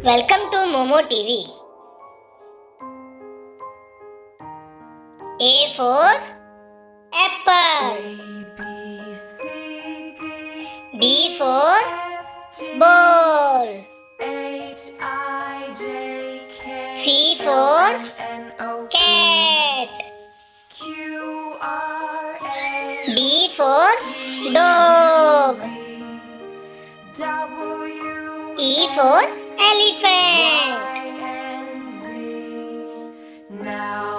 Welcome to Momo TV. A for apple. B for ball. C for cat. D for dog. E for elephant.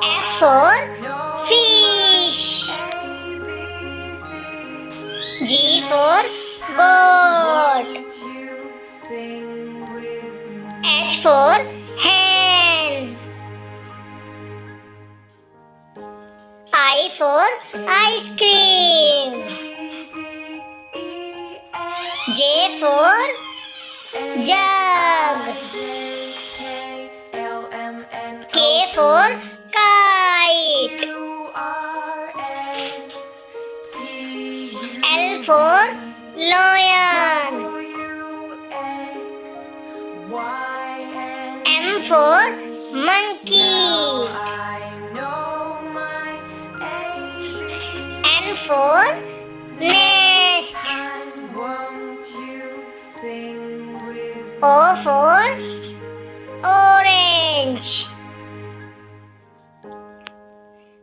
F for fish. G for goat. H for hen. I for ice cream. J for jug. K for kite. L for lion. M for monkey. N for nest. O for orange.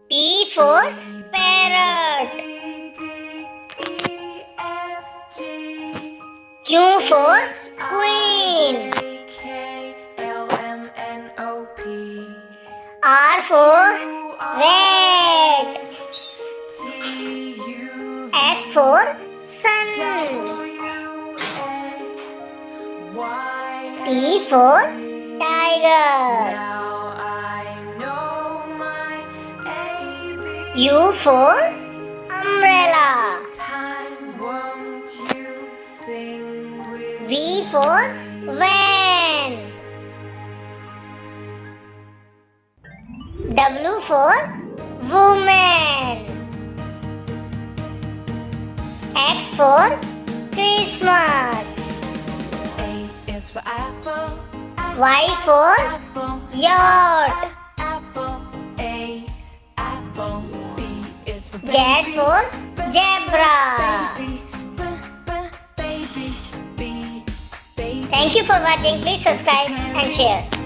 P for parrot. Q for queen. R for rat. S for sun. T for tiger. U for umbrella. V for van. W for woman. X for Christmas. Y for yacht. Z for zebra. Thank you for watching. Please subscribe and share.